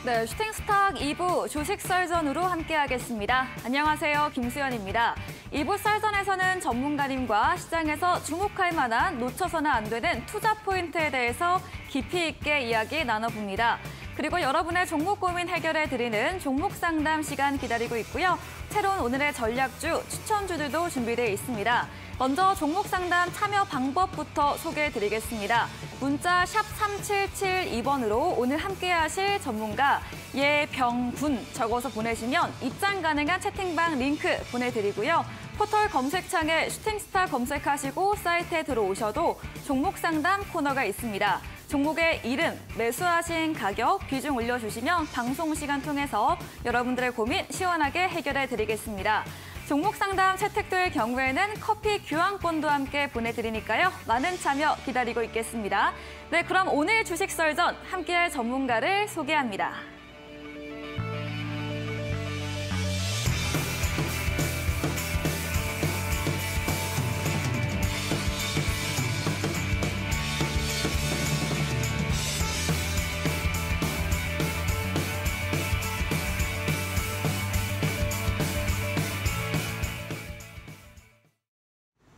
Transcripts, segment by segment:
네, 슈팅스탁 2부 주식 썰전으로 함께하겠습니다. 안녕하세요, 김수연입니다. 2부 썰전에서는 전문가님과 시장에서 주목할 만한 놓쳐서는 안 되는 투자 포인트에 대해서 깊이 있게 이야기 나눠봅니다. 그리고 여러분의 종목 고민 해결해드리는 종목 상담 시간 기다리고 있고요. 새로운 오늘의 전략주, 추천주들도 준비되어 있습니다. 먼저 종목 상담 참여 방법부터 소개해드리겠습니다. 문자 샵 3772번으로 오늘 함께하실 전문가 예병군 적어서 보내시면 입장 가능한 채팅방 링크 보내드리고요. 포털 검색창에 슈팅스타 검색하시고 사이트에 들어오셔도 종목 상담 코너가 있습니다. 종목의 이름, 매수하신 가격, 비중 올려주시면 방송 시간 통해서 여러분들의 고민 시원하게 해결해드리겠습니다. 종목 상담 채택될 경우에는 커피 교환권도 함께 보내드리니까요. 많은 참여 기다리고 있겠습니다. 네, 그럼 오늘 주식 썰전 함께할 전문가를 소개합니다.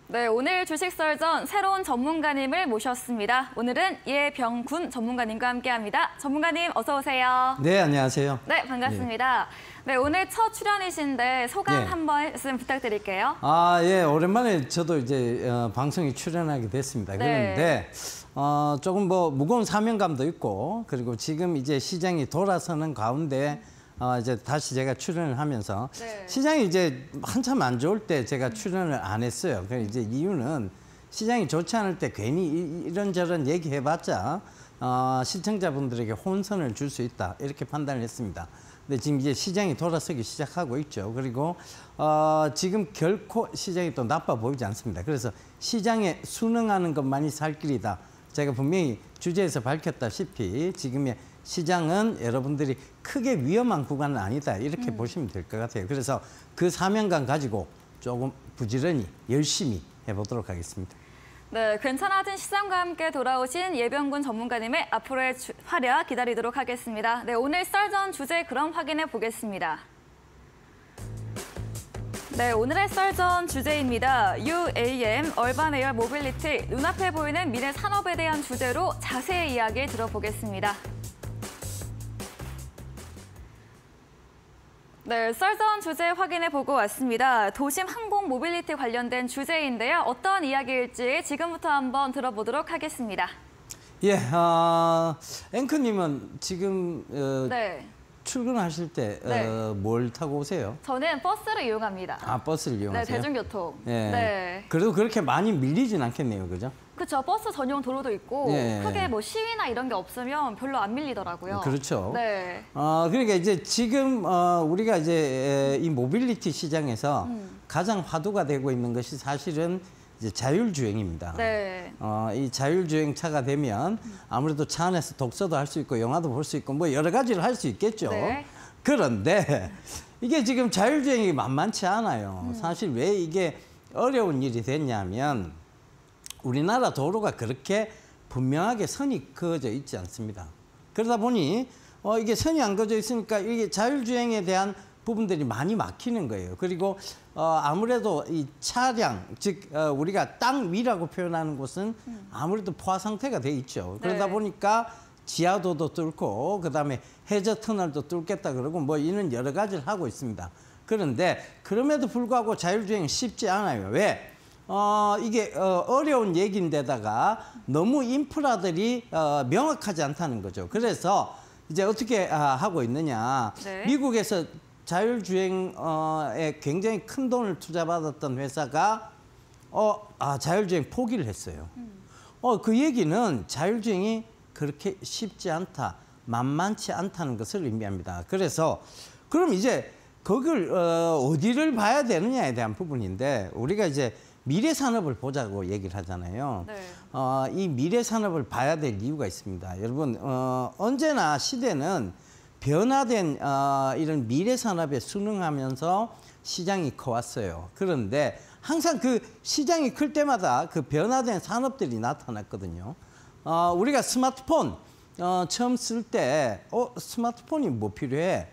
네, 오늘 주식 썰전 새로운 전문가님을 모셨습니다. 오늘은 예병군 전문가님과 함께합니다. 전문가님 어서 오세요. 네, 안녕하세요. 네, 반갑습니다. 네, 오늘 첫 출연이신데 소감 한 말씀 부탁드릴게요. 예, 오랜만에 저도 이제 방송에 출연하게 됐습니다. 네. 그런데 조금 뭐 무거운 사명감도 있고, 그리고 지금 이제 시장이 돌아서는 가운데 이제 다시 제가 출연을 하면서 시장이 이제 한참 안 좋을 때 제가 출연을 안 했어요. 그래서 이제 이유는 시장이 좋지 않을 때 괜히 이런저런 얘기해봤자 시청자분들에게 혼선을 줄 수 있다 이렇게 판단을 했습니다. 근데 지금 이제 시장이 돌아서기 시작하고 있죠. 그리고 지금 결코 시장이 또 나빠 보이지 않습니다. 그래서 시장에 순응하는 것만이 살 길이다. 제가 분명히 주제에서 밝혔다시피 지금의 시장은 여러분들이 크게 위험한 구간은 아니다 이렇게 보시면 될 것 같아요. 그래서 그 사명감 가지고 조금 부지런히 열심히 해보도록 하겠습니다. 네, 괜찮아진 시장과 함께 돌아오신 예병군 전문가님의 앞으로의 활약 기다리도록 하겠습니다. 네, 오늘 썰전 주제 그럼 확인해 보겠습니다. 네, 오늘의 썰전 주제입니다. UAM, 얼반 에어 모빌리티, 눈앞에 보이는 미래 산업에 대한 주제로 자세히 이야기 들어보겠습니다. 네, 썰전 주제 확인해 보고 왔습니다. 도심 항공 모빌리티 관련된 주제인데요. 어떤 이야기일지 지금부터 한번 들어보도록 하겠습니다. 예, 앵커님은 지금 출근하실 때 뭘 타고 오세요? 저는 버스를 이용합니다. 버스를 이용하세요? 네, 대중교통. 예. 네. 그래도 그렇게 많이 밀리진 않겠네요, 그죠? 그렇죠. 버스 전용 도로도 있고 크게 뭐 시위나 이런 게 없으면 별로 안 밀리더라고요. 그렇죠. 네. 그러니까 이제 지금 우리가 이제 이 모빌리티 시장에서 가장 화두가 되고 있는 것이 사실은 이제 자율주행입니다. 네. 이 자율주행차가 되면 아무래도 차 안에서 독서도 할 수 있고 영화도 볼 수 있고 뭐 여러 가지를 할 수 있겠죠. 네. 그런데 이게 지금 자율주행이 만만치 않아요. 사실 왜 이게 어려운 일이 됐냐면 우리나라 도로가 그렇게 분명하게 선이 그어져 있지 않습니다. 그러다 보니 이게 선이 안 그어져 있으니까 이게 자율주행에 대한 부분들이 많이 막히는 거예요. 그리고 아무래도 이 차량, 즉 우리가 땅 위라고 표현하는 곳은 아무래도 포화 상태가 돼 있죠. 그러다 보니까 지하도도 뚫고 그다음에 해저 터널도 뚫겠다 그러고 뭐 이런 여러 가지를 하고 있습니다. 그런데 그럼에도 불구하고 자율주행은 쉽지 않아요. 왜? 이게 어려운 얘기인데다가 너무 인프라들이 명확하지 않다는 거죠. 그래서 이제 어떻게 하고 있느냐. 미국에서 자율주행에 굉장히 큰 돈을 투자받았던 회사가 자율주행 포기를 했어요. 그 얘기는 자율주행이 그렇게 쉽지 않다, 만만치 않다는 것을 의미합니다. 그래서 그럼 이제 그걸 어디를 봐야 되느냐에 대한 부분인데 우리가 이제 미래 산업을 보자고 얘기를 하잖아요. 이 미래 산업을 봐야 될 이유가 있습니다. 여러분 언제나 시대는 변화된 이런 미래 산업에 순응하면서 시장이 커왔어요. 그런데 항상 그 시장이 클 때마다 그 변화된 산업들이 나타났거든요. 우리가 스마트폰 처음 쓸 때 스마트폰이 뭐 필요해?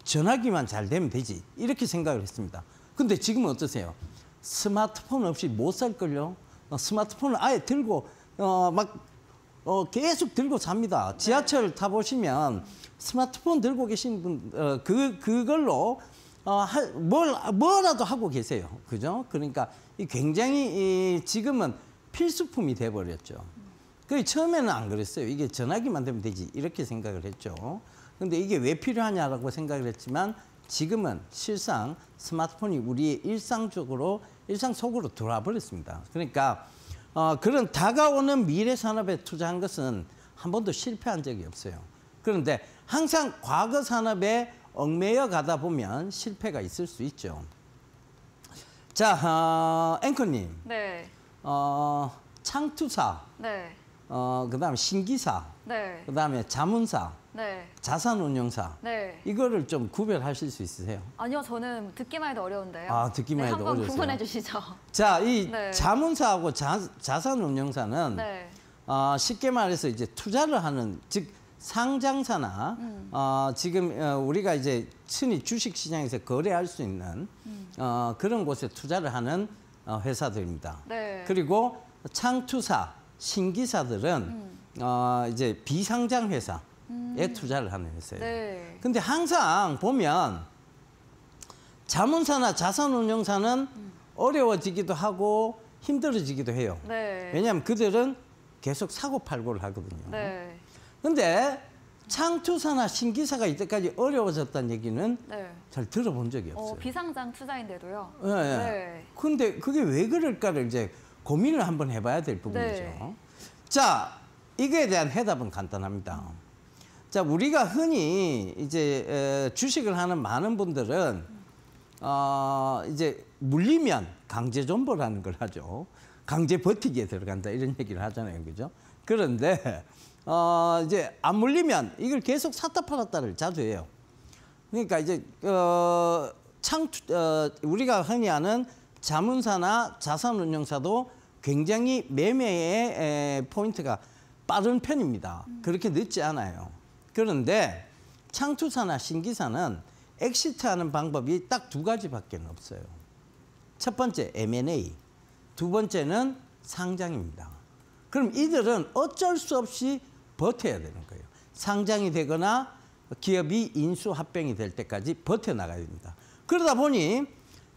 전화기만 잘 되면 되지. 이렇게 생각을 했습니다. 근데 지금은 어떠세요? 스마트폰 없이 못 살걸요? 스마트폰을 아예 들고 계속 들고 삽니다. 지하철 타보시면 스마트폰 들고 계신 분, 그걸로 뭐라도 하고 계세요. 그죠? 그러니까 굉장히 지금은 필수품이 돼버렸죠. 처음에는 안 그랬어요. 이게 전화기만 되면 되지. 이렇게 생각을 했죠. 근데 이게 왜 필요하냐라고 생각을 했지만 지금은 실상 스마트폰이 우리의 일상 속으로 들어와 버렸습니다. 그러니까 그런 다가오는 미래 산업에 투자한 것은 한 번도 실패한 적이 없어요. 그런데 항상 과거 산업에 얽매여 가다 보면 실패가 있을 수 있죠. 자, 앵커님. 네. 창투사. 네. 그다음에 신기사. 네. 그다음에 자문사. 네. 자산운용사. 네. 이거를 좀 구별하실 수 있으세요? 아니요, 저는 듣기만 해도 어려운데요. 아, 듣기만 해도 한번 어려우세요? 구분해 주시죠. 자, 이 네. 자문사하고 자산운용사는 네. 쉽게 말해서 이제 투자를 하는, 즉 상장사나 지금 우리가 이제 흔히 주식시장에서 거래할 수 있는 그런 곳에 투자를 하는 회사들입니다. 네. 그리고 창투사, 신기사들은 이제 비상장 회사에 투자를 하는 회사예요. 네. 근데 항상 보면 자문사나 자산운용사는 어려워지기도 하고 힘들어지기도 해요. 네. 왜냐하면 그들은 계속 사고팔고를 하거든요. 네. 근데 창투사나 신기사가 이때까지 어려워졌다는 얘기는 네. 잘 들어본 적이 없어요. 비상장 투자인데도요. 예, 예. 네. 근데 그게 왜 그럴까를 이제 고민을 한번 해봐야 될 부분이죠. 네. 자, 이거에 대한 해답은 간단합니다. 자, 우리가 흔히 이제 주식을 하는 많은 분들은 이제 물리면 강제 존버라는 걸 하죠. 강제 버티기에 들어간다 이런 얘기를 하잖아요, 그죠? 그런데 이제 안 물리면 이걸 계속 샀다 팔았다를 자주 해요. 그러니까 이제 우리가 흔히 아는 자문사나 자산운용사도 굉장히 매매의 포인트가 빠른 편입니다. 그렇게 늦지 않아요. 그런데 창투사나 신기사는 엑시트하는 방법이 딱 두 가지밖에 없어요. 첫 번째 M&A, 두 번째는 상장입니다. 그럼 이들은 어쩔 수 없이 버텨야 되는 거예요. 상장이 되거나 기업이 인수합병이 될 때까지 버텨나가야 됩니다. 그러다 보니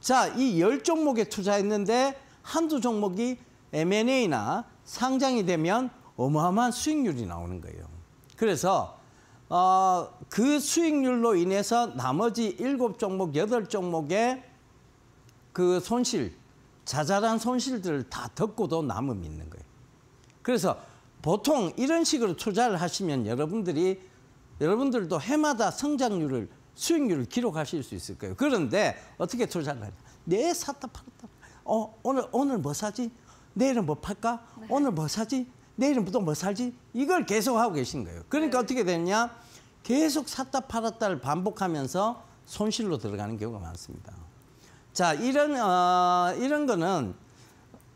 자, 이 10종목에 투자했는데 한두 종목이 M&A나 상장이 되면 어마어마한 수익률이 나오는 거예요. 그래서 그 수익률로 인해서 나머지 7종목, 8종목의 그 손실, 자잘한 손실들을 다 덮고도 남음이 있는 거예요. 그래서 보통 이런 식으로 투자를 하시면 여러분들도 해마다 성장률을, 수익률을 기록하실 수 있을 거예요. 그런데 어떻게 투자를 하냐? 내 샀다 팔았다. 오늘 뭐 사지? 내일은 뭐 팔까? 네. 오늘 뭐 사지? 내일은 또 뭐 사지? 이걸 계속 하고 계신 거예요. 그러니까 네. 어떻게 되냐? 계속 샀다 팔았다를 반복하면서 손실로 들어가는 경우가 많습니다. 자, 이런 거는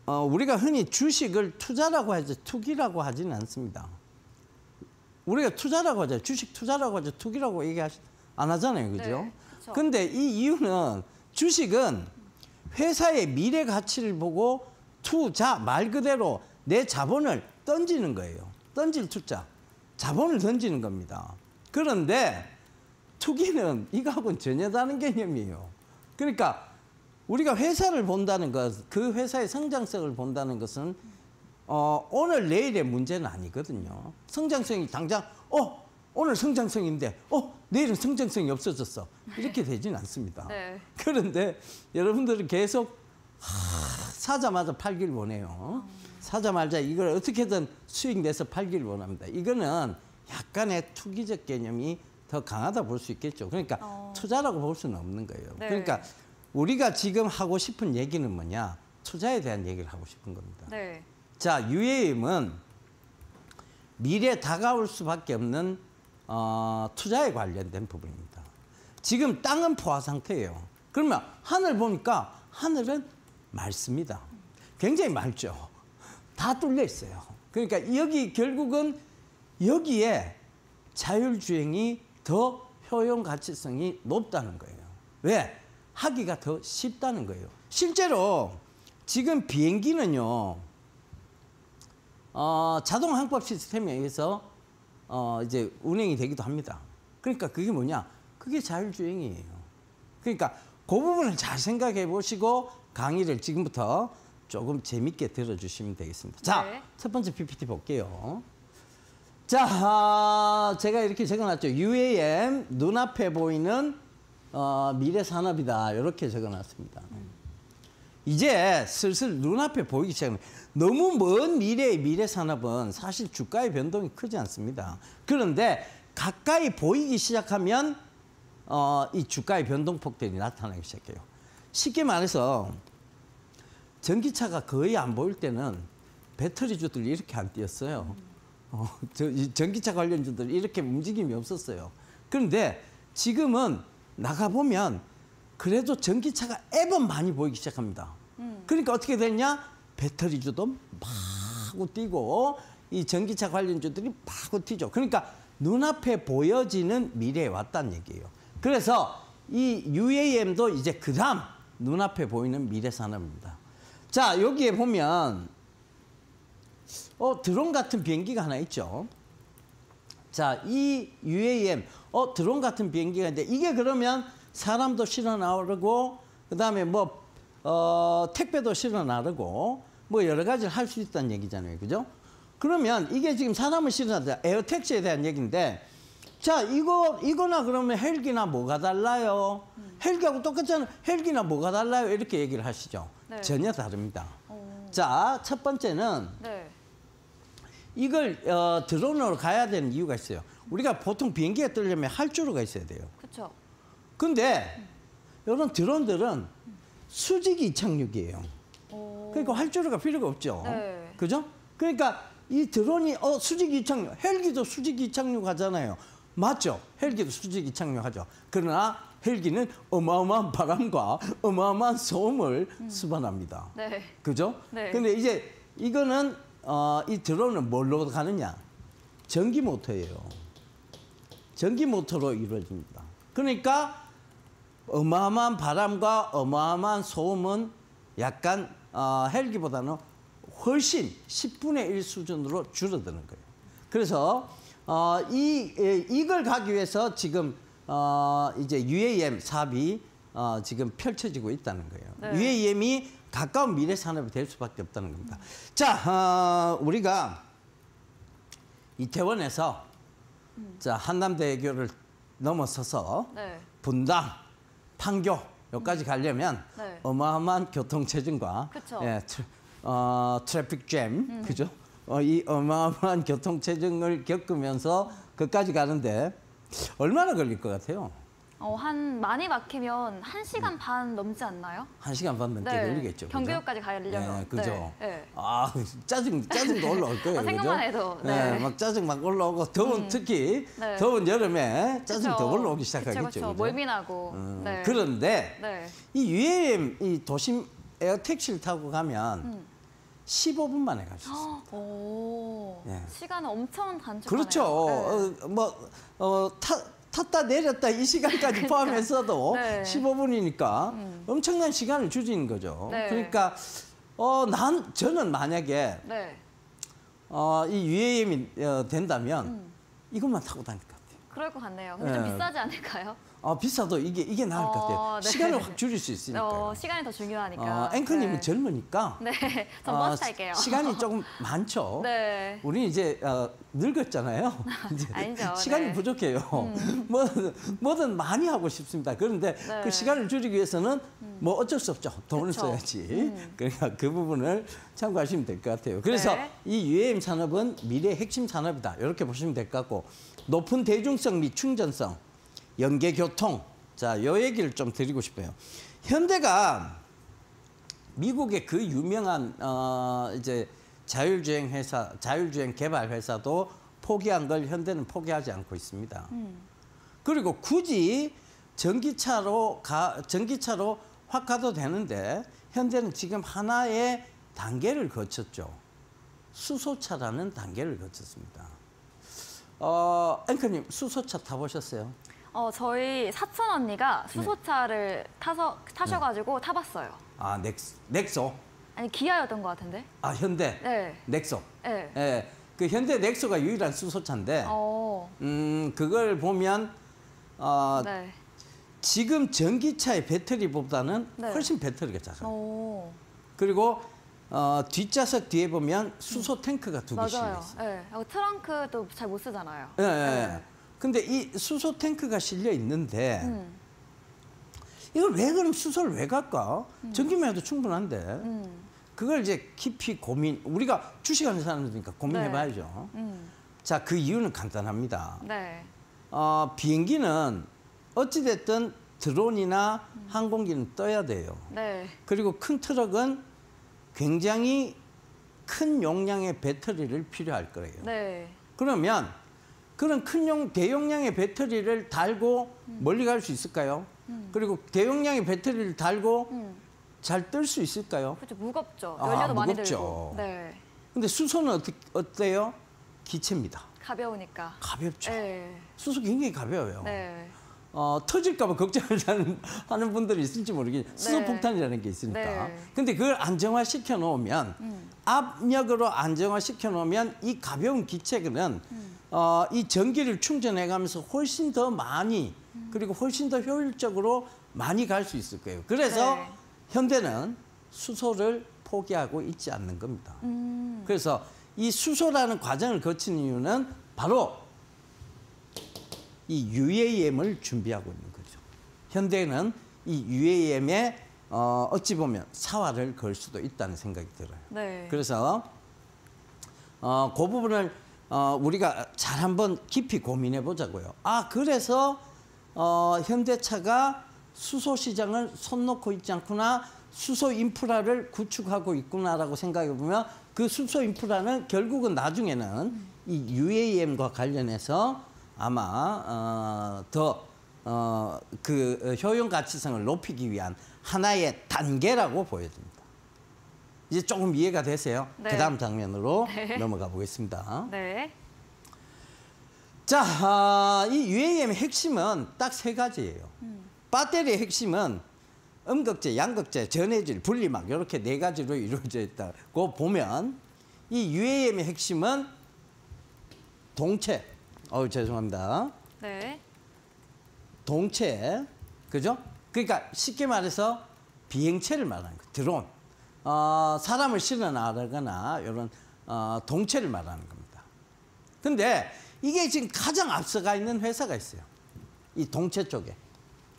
우리가 흔히 주식을 투자라고 하지 투기라고 하지는 않습니다. 우리가 투자라고 하죠. 주식 투자라고 하죠. 투기라고 안 하잖아요. 그죠? 네, 그렇죠. 근데 이 이유는 주식은 회사의 미래 가치를 보고 투자, 말 그대로 내 자본을 던지는 거예요. 던질 투자. 자본을 던지는 겁니다. 그런데 투기는 이거하고는 전혀 다른 개념이에요. 그러니까 우리가 회사를 본다는 것, 그 회사의 성장성을 본다는 것은 오늘 내일의 문제는 아니거든요. 성장성이 당장 오늘 성장성인데 내일은 성장성이 없어졌어. 이렇게 되지는 않습니다. 네. 그런데 여러분들은 계속 사자마자 팔길 원해요. 사자마자 이걸 어떻게든 수익 내서 팔길 원합니다. 이거는 약간의 투기적 개념이 더 강하다 볼 수 있겠죠. 그러니까 투자라고 볼 수는 없는 거예요. 네. 그러니까 우리가 지금 하고 싶은 얘기는 뭐냐? 투자에 대한 얘기를 하고 싶은 겁니다. 네. 자, UAM은 미래에 다가올 수밖에 없는 투자에 관련된 부분입니다. 지금 땅은 포화 상태예요. 그러면 하늘 보니까 하늘은 맑습니다. 굉장히 맑죠. 다 뚫려 있어요. 그러니까 결국은 여기에 자율주행이 더 효용 가치성이 높다는 거예요. 왜? 하기가 더 쉽다는 거예요. 실제로 지금 비행기는요, 자동 항법 시스템에 의해서 이제 운행이 되기도 합니다. 그러니까 그게 뭐냐? 그게 자율주행이에요. 그러니까 그 부분을 잘 생각해 보시고 강의를 지금부터 조금 재밌게 들어주시면 되겠습니다. 자, 네. 첫 번째 PPT 볼게요. 자, 제가 이렇게 적어놨죠. UAM, 눈앞에 보이는 미래 산업이다. 이렇게 적어놨습니다. 이제 슬슬 눈앞에 보이기 시작합니다. 너무 먼 미래의 미래 산업은 사실 주가의 변동이 크지 않습니다. 그런데 가까이 보이기 시작하면 이 주가의 변동폭들이 나타나기 시작해요. 쉽게 말해서 전기차가 거의 안 보일 때는 배터리주들이 이렇게 안 뛰었어요. 이 전기차 관련주들이 이렇게 움직임이 없었어요. 그런데 지금은 나가보면 그래도 전기차가 앱은 많이 보이기 시작합니다. 그러니까 어떻게 됐냐? 배터리주도 마구 뛰고 이 전기차 관련주들이 마구 튀죠. 그러니까 눈앞에 보여지는 미래에 왔다는 얘기예요. 그래서 이 UAM도 이제 그 다음 눈앞에 보이는 미래 산업입니다. 자, 여기에 보면 드론 같은 비행기가 하나 있죠. 자, 이 UAM, 드론 같은 비행기가 있는데 이게 그러면 사람도 실어 나르고 그다음에 뭐 택배도 실어 나르고 뭐 여러 가지를 할 수 있다는 얘기잖아요. 그죠? 그러면 이게 지금 사람을 실어 나르다 에어택시에 대한 얘기인데 자, 이거나 그러면 헬기나 뭐가 달라요? 헬기하고 똑같잖아요. 헬기나 뭐가 달라요? 이렇게 얘기를 하시죠. 네. 전혀 다릅니다. 자, 첫 번째는 네. 이걸 드론으로 가야 되는 이유가 있어요. 우리가 보통 비행기가 뜨려면 활주로가 있어야 돼요. 그렇죠. 근데 이런 드론들은 수직 이착륙이에요. 그러니까 활주로가 필요가 없죠. 네. 그죠? 그러니까 이 드론이 수직 이착륙, 헬기도 수직 이착륙 하잖아요. 맞죠? 헬기도 수직 이착륙 하죠. 그러나 헬기는 어마어마한 바람과 어마어마한 소음을 수반합니다. 네. 그죠? 네. 근데 이제 이거는 이 드론은 뭘로 가느냐? 전기 모터예요. 전기 모터로 이루어집니다. 그러니까 어마어마한 바람과 어마어마한 소음은 약간 헬기보다는 훨씬 10분의 1 수준으로 줄어드는 거예요. 그래서 이걸 가기 위해서 지금 이제 UAM 사업이 지금 펼쳐지고 있다는 거예요. 네. UAM이 가까운 미래 산업이 될 수밖에 없다는 겁니다. 자, 우리가 이태원에서 자, 한남대교를 넘어서서 네. 분당, 판교 여기까지 가려면 네. 어마어마한 교통체증과 그쵸. 예, 트래픽 잼, 그죠? 이 어마어마한 교통체증을 겪으면서 거기까지 가는데 얼마나 걸릴 것 같아요? 많이 막히면 1시간 반 넘지 않나요? 1시간 반 넘게 걸리겠죠. 그죠? 경기도까지 가려면. 네, 그죠. 네. 네. 아, 짜증도 올라올 거예요. 생각만 그죠? 해도. 네. 네. 막 짜증 막 올라오고 특히 네. 더운 여름에 짜증 더 그쵸. 올라오기 시작하겠죠. 그쵸. 그죠? 멀미나고. 네. 그런데 네. 이 UAM 이 도심 에어택시를 타고 가면 15분 만에 갈 수 있어요. 오. 네. 시간은 엄청 단축하네요. 그렇죠. 네. 탔다 내렸다 이 시간까지 포함해서도 네. 15분이니까 엄청난 시간을 줄이는 거죠. 네. 그러니까 저는 만약에 네. 이 UAM이 된다면 이것만 타고 다닐 것 같아요. 그럴 것 같네요. 근데 좀 네. 비싸지 않을까요? 비싸도 이게 나을 것 같아요. 네. 시간을 확 줄일 수 있으니까요. 시간이 더 중요하니까. 앵커님은 네. 젊으니까 네. 전 버스 탈게요. 시간이 조금 많죠. 네. 우리 이제 늙었잖아요. 이제 아니죠. 시간이 네. 부족해요. 뭐든 많이 하고 싶습니다. 그런데 네. 그 시간을 줄이기 위해서는 뭐 어쩔 수 없죠. 돈을 그쵸. 써야지. 그러니까 그 부분을 참고하시면 될 것 같아요. 그래서 네. 이 UAM 산업은 미래의 핵심 산업이다. 이렇게 보시면 될 것 같고 높은 대중성 및 충전성, 연계교통. 자, 요 얘기를 좀 드리고 싶어요. 현대가 미국의 그 유명한 이제 자율주행 개발 회사도 포기한 걸 현대는 포기하지 않고 있습니다. 그리고 굳이 전기차로 확 가도 되는데 현대는 지금 하나의 단계를 거쳤죠. 수소차라는 단계를 거쳤습니다. 앵커님 수소차 타보셨어요? 저희 사촌 언니가 수소차를 타셔가지고 타봤어요. 아, 넥소? 아니, 기아였던 것 같은데? 아, 현대? 네. 넥소? 네. 예. 그 현대 넥소가 유일한 수소차인데, 그걸 보면, 네. 지금 전기차의 배터리보다는 네. 훨씬 배터리가 작아요. 오. 그리고 뒷좌석 뒤에 보면 수소 탱크가 두 개씩 맞아요. 있어요. 네. 트렁크도 잘 못 쓰잖아요. 예, 예. 네. 근데 이 수소 탱크가 실려 있는데 이걸 왜 그럼 수소를 왜 갈까? 전기만 해도 충분한데 그걸 이제 깊이 고민, 우리가 주식하는 사람들이니까 고민해봐야죠. 자, 그 이유는 간단합니다. 네. 비행기는 어찌됐든 드론이나 항공기는 떠야 돼요. 네. 그리고 큰 트럭은 굉장히 큰 용량의 배터리를 필요할 거예요. 네. 그러면 그런 대용량의 배터리를 달고 멀리 갈 수 있을까요? 그리고 대용량의 배터리를 달고 잘 뜰 수 있을까요? 그렇죠. 무겁죠. 아, 연료도 많이 무겁죠. 들고. 네. 근데 수소는 어때요? 기체입니다. 가벼우니까. 가볍죠. 네. 수소 굉장히 가벼워요. 네. 터질까 봐 걱정을 하는 분들이 있을지 모르겠어요. 수소폭탄이라는 게 있으니까. 네. 근데 그걸 안정화시켜 놓으면 압력으로 안정화시켜 놓으면 이 가벼운 기체는 이 전기를 충전해 가면서 훨씬 더 많이 그리고 훨씬 더 효율적으로 많이 갈 수 있을 거예요. 그래서 네. 현대는 수소를 포기하고 있지 않는 겁니다. 그래서 이 수소라는 과정을 거치는 이유는 바로 이 UAM을 준비하고 있는 거죠. 현대는 이 UAM에 어찌 보면 사활을 걸 수도 있다는 생각이 들어요. 네. 그래서 그 부분을 우리가 잘 한번 깊이 고민해 보자고요. 그래서 현대차가 수소 시장을 손 놓고 있지 않구나, 수소 인프라를 구축하고 있구나라고 생각해 보면 그 수소 인프라는 결국은 나중에는 이 UAM과 관련해서 아마 그 효용 가치성을 높이기 위한 하나의 단계라고 보여집니다. 이제 조금 이해가 되세요? 네. 그 다음 장면으로 네. 넘어가 보겠습니다. 네. 자, 이 UAM의 핵심은 딱 세 가지예요. 배터리의 핵심은 음극재, 양극재, 전해질, 분리막 이렇게 네 가지로 이루어져 있다고 보면 이 UAM의 핵심은 동체. 죄송합니다. 네. 동체, 그죠? 그러니까 쉽게 말해서 비행체를 말하는 거예요. 드론. 사람을 실어 나르거나 이런 동체를 말하는 겁니다. 근데 이게 지금 가장 앞서가 있는 회사가 있어요. 이 동체 쪽에.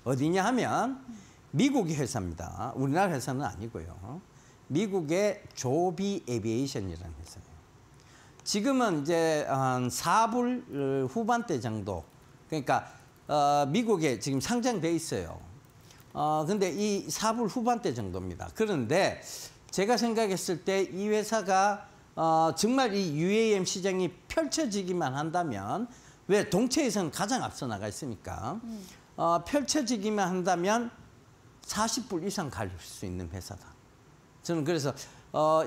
어디냐 하면 미국의 회사입니다. 우리나라 회사는 아니고요. 미국의 조비 에비에이션이라는 회사예요. 지금은 이제 한 4불 후반대 정도. 그러니까 미국에 지금 상장돼 있어요. 근데 이 4불 후반대 정도입니다. 그런데 제가 생각했을 때 이 회사가 정말 이 UAM 시장이 펼쳐지기만 한다면, 왜 동체에서는 가장 앞서 나가 있으니까 펼쳐지기만 한다면 40불 이상 갈 수 있는 회사다. 저는 그래서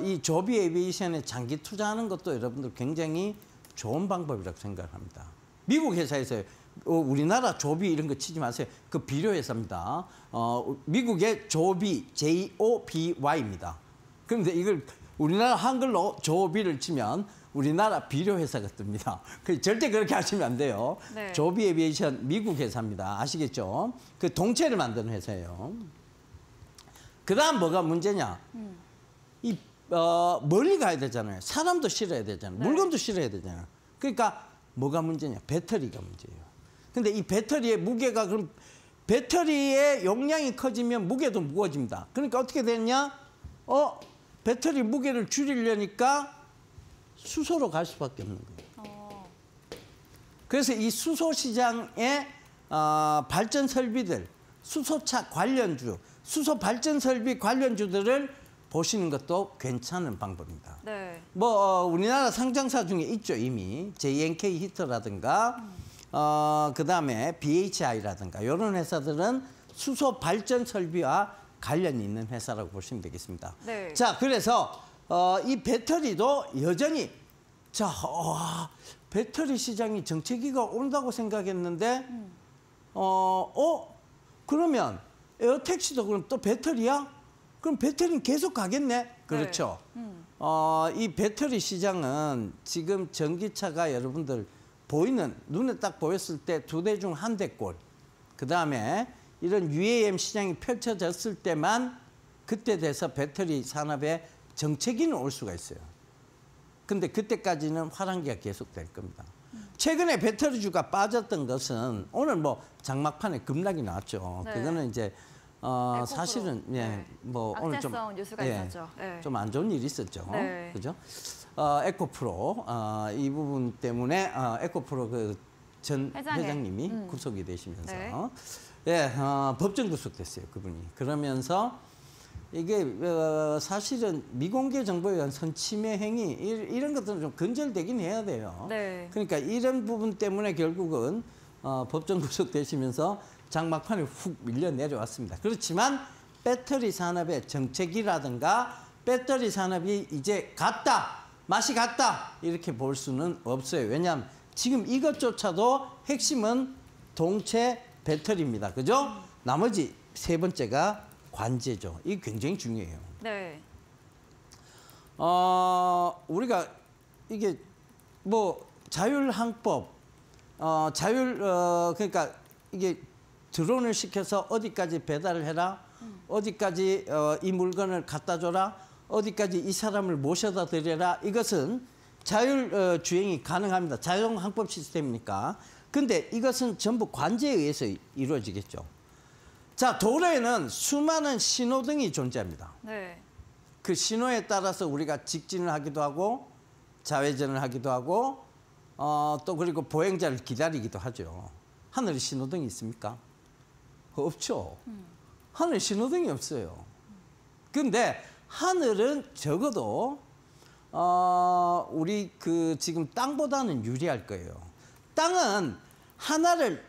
이 조비 에비에이션에 장기 투자하는 것도 여러분들 굉장히 좋은 방법이라고 생각합니다. 미국 회사에서 우리나라 조비 이런 거 치지 마세요. 그 비료 회사입니다. 미국의 조비, JOBY입니다. 그런데 이걸 우리나라 한글로 조비를 치면 우리나라 비료 회사가 뜹니다. 절대 그렇게 하시면 안 돼요. 네. 조비 에비에이션 미국 회사입니다. 아시겠죠? 그 동체를 만드는 회사예요. 그다음 뭐가 문제냐? 이 멀리 가야 되잖아요. 사람도 실어야 되잖아요. 네. 물건도 실어야 되잖아요. 그러니까 뭐가 문제냐? 배터리가 문제예요. 근데 이 배터리의 무게가, 그럼 배터리의 용량이 커지면 무게도 무거워집니다. 그러니까 어떻게 되느냐? 배터리 무게를 줄이려니까 수소로 갈 수밖에 없는 거예요. 그래서 이 수소 시장의 발전 설비들, 수소차 관련주, 수소 발전 설비 관련주들을 보시는 것도 괜찮은 방법입니다. 네. 우리나라 상장사 중에 있죠, 이미. JNK 히터라든가, 그다음에 BHI라든가 이런 회사들은 수소 발전 설비와 관련이 있는 회사라고 보시면 되겠습니다. 네. 자, 그래서 이 배터리도 여전히 배터리 시장이 정체기가 온다고 생각했는데 그러면 에어택시도 그럼 또 배터리야? 그럼 배터리는 계속 가겠네? 그렇죠. 이 배터리 시장은 지금 전기차가 여러분들 보이는 눈에 딱 보였을 때 2대 중 1대꼴. 그다음에 이런 UAM 시장이 펼쳐졌을 때만 그때 돼서 배터리 산업에 정체기는 올 수가 있어요. 근데 그때까지는 화랑기가 계속될 겁니다. 최근에 배터리주가 빠졌던 것은 오늘 뭐 장막판에 급락이 나왔죠. 네. 그거는 이제 사실은 뭐 오늘 좀 악재성 뉴스가 있었죠. 네. 좀 안 좋은 일이 있었죠. 네. 그죠? 에코프로 이 부분 때문에 에코프로 그 전 회장님이 구속이 되시면서 네. 법정 구속됐어요, 그분이. 그러면서 이게 사실은 미공개 정보에 의한 선침해 행위 이런 것들은 좀 근절되긴 해야 돼요. 네. 그러니까 이런 부분 때문에 결국은 법정 구속되시면서 장막판에 훅 밀려 내려왔습니다. 그렇지만 배터리 산업의 정체기라든가 배터리 산업이 이제 갔다, 맛이 갔다 이렇게 볼 수는 없어요. 왜냐하면 지금 이것조차도 핵심은 동체 배터리입니다. 그죠? 나머지 세 번째가 관제죠. 이게 굉장히 중요해요. 네. 우리가 이게 뭐 자율항법, 그러니까 이게 드론을 시켜서 어디까지 배달을 해라, 어디까지 이 물건을 갖다 줘라, 어디까지 이 사람을 모셔다 드려라. 이것은 자율 주행이 가능합니다. 자율항법 시스템이니까. 근데 이것은 전부 관제에 의해서 이루어지겠죠. 자, 도로에는 수많은 신호등이 존재합니다. 네. 그 신호에 따라서 우리가 직진을 하기도 하고 좌회전을 하기도 하고 또 그리고 보행자를 기다리기도 하죠. 하늘에 신호등이 있습니까? 없죠. 하늘에 신호등이 없어요. 근데 하늘은 적어도 우리 그 지금 땅보다는 유리할 거예요. 땅은 하나를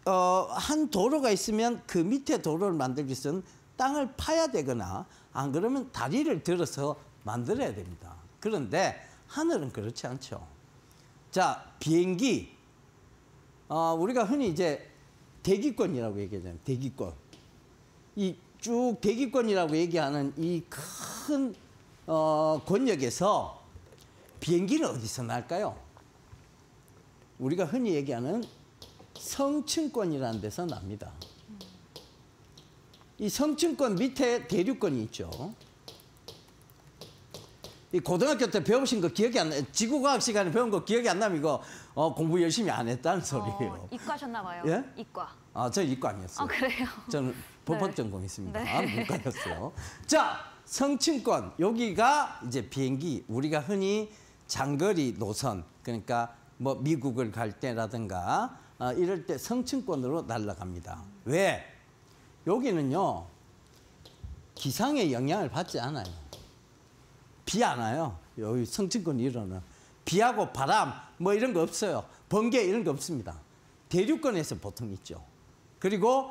한 도로가 있으면 그 밑에 도로를 만들기 위해서는 땅을 파야 되거나 안 그러면 다리를 들어서 만들어야 됩니다. 그런데 하늘은 그렇지 않죠. 자, 비행기. 우리가 흔히 이제 대기권이라고 얘기하잖아요. 대기권. 이 쭉 대기권이라고 얘기하는 이 큰 권역에서 비행기는 어디서 날까요? 우리가 흔히 얘기하는 성층권이라는 데서 납니다. 이 성층권 밑에 대류권이 있죠. 이 고등학교 때 배우신 거 기억이 안 나, 지구과학 시간에 배운 거 기억이 안 나면 이거 공부 열심히 안 했다는 소리예요. 이과셨나 봐요. 예? 이과. 저 이과 아니었어요. 그래요? 저는 법학 네. 전공 있습니다. 네. 문과였어요. 자, 성층권. 여기가 이제 비행기, 우리가 흔히 장거리 노선, 그러니까 뭐 미국을 갈 때라든가 이럴 때 성층권으로 날아갑니다. 왜? 여기는요, 기상의 영향을 받지 않아요. 비 안 와요. 여기 성층권 일어는. 비하고 바람 뭐 이런 거 없어요. 번개 이런 거 없습니다. 대류권에서 보통 있죠. 그리고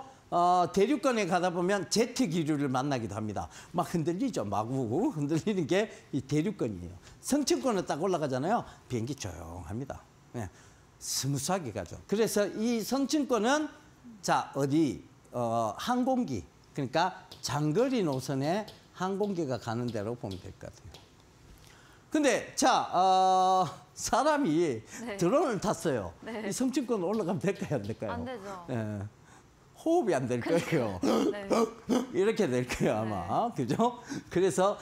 대류권에 가다 보면 제트 기류를 만나기도 합니다. 막 흔들리죠. 마구 흔들리는 게 이 대류권이에요. 성층권에 딱 올라가잖아요. 비행기 조용합니다. 네. 스무스하게 가죠. 그래서 이 성층권은 자, 어디 항공기, 그러니까 장거리 노선에 항공기가 가는 데로 보면 될 것 같아요. 근데 자, 사람이 네. 드론을 탔어요. 네. 이 성층권 올라가면 될까요, 안 될까요? 안 되죠. 예. 호흡이 안 될 거예요. 네. 이렇게 될 거예요, 아마. 그죠? 그래서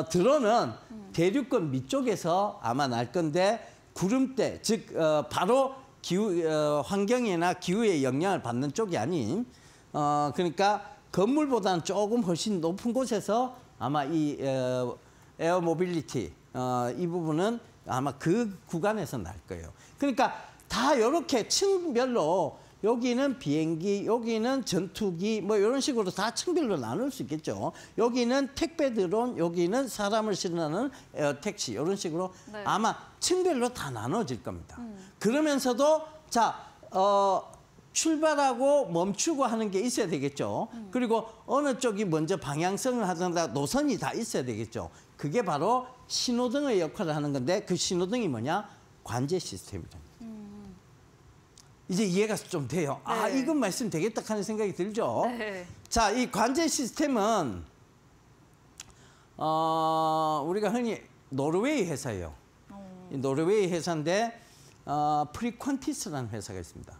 드론은 대류권 밑쪽에서 아마 날 건데 구름대, 즉 바로 기후 환경이나 기후에 영향을 받는 쪽이 아닌 그러니까 건물보다는 조금 훨씬 높은 곳에서 아마 이 에어 모빌리티 이 부분은 아마 그 구간에서 날 거예요. 그러니까 다 이렇게 층별로 여기는 비행기, 여기는 전투기 뭐 이런 식으로 다 층별로 나눌 수 있겠죠. 여기는 택배 드론, 여기는 사람을 실는 택시 이런 식으로 네. 아마 층별로 다 나눠질 겁니다. 그러면서도 자 출발하고 멈추고 하는 게 있어야 되겠죠. 그리고 어느 쪽이 먼저 방향성을 하든가 노선이 다 있어야 되겠죠. 그게 바로 신호등의 역할을 하는 건데 그 신호등이 뭐냐? 관제 시스템이랍니다. 이제 이해가 좀 돼요. 아, 네. 이것만 있으면 되겠다 하는 생각이 들죠. 네. 자, 이 관제 시스템은 우리가 흔히 노르웨이 회사예요. 이 노르웨이 회사인데 프리퀀티스라는 회사가 있습니다.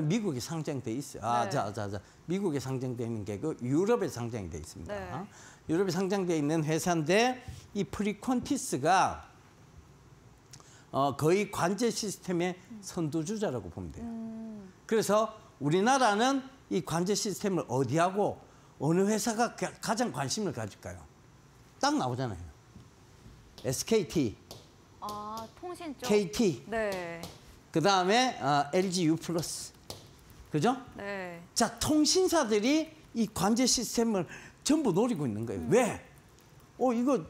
미국에 상장돼 있어요. 네. 미국에 상장돼 있는 게 그 유럽에 상장이 돼 있습니다. 네. 유럽에 상장돼 있는 회사인데 이 프리퀀티스가 거의 관제 시스템의 선두주자라고 보면 돼요. 그래서 우리나라는 이 관제 시스템을 어디하고 어느 회사가 가장 관심을 가질까요? 딱 나오잖아요. SKT, 아, 통신 쪽. KT, 네. 그 다음에 LG U+. 그죠? 네. 자, 통신사들이 이 관제 시스템을 전부 노리고 있는 거예요. 왜? 이거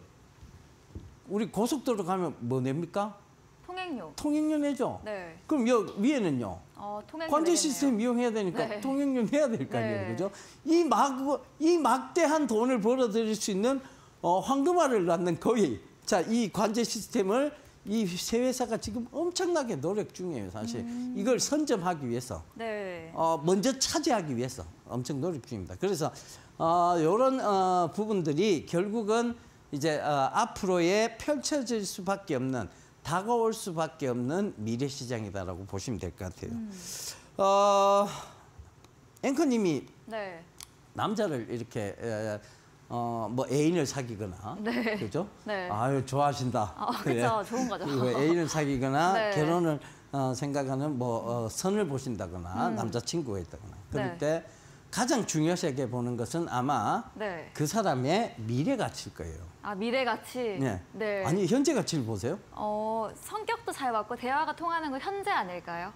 우리 고속도로 가면 뭐 냅니까? 통행료. 통행료 내죠? 네. 그럼 여기 위에는요? 통행료 관제 내겠네요. 시스템 이용해야 되니까 네. 통행료 내야 될 거 아니에요. 네. 그죠? 이 막대한 돈을 벌어들일 수 있는 황금알을 낳는 거의. 자, 이 관제 시스템을 이 세 회사가 지금 엄청나게 노력 중이에요, 사실. 이걸 선점하기 위해서. 네. 먼저 차지하기 위해서 엄청 노력 중입니다. 그래서 이런 부분들이 결국은 이제 앞으로에 펼쳐질 수밖에 없는, 다가올 수밖에 없는 미래 시장이다라고 보시면 될 것 같아요. 앵커님이 네. 남자를 이렇게 뭐 애인을 사귀거나, 네. 그죠? 네. 아유, 좋아하신다. 그렇죠. 좋은 거죠. 그리고 애인을 사귀거나 네. 결혼을 생각하는 뭐 선을 보신다거나 남자친구가 있다거나 그럴 네. 때 가장 중요하게 보는 것은 아마 네. 그 사람의 미래 가치일 거예요. 아, 미래 가치. 네. 네. 아니, 현재 가치를 보세요. 성격도 잘 맞고 대화가 통하는 건 현재 아닐까요?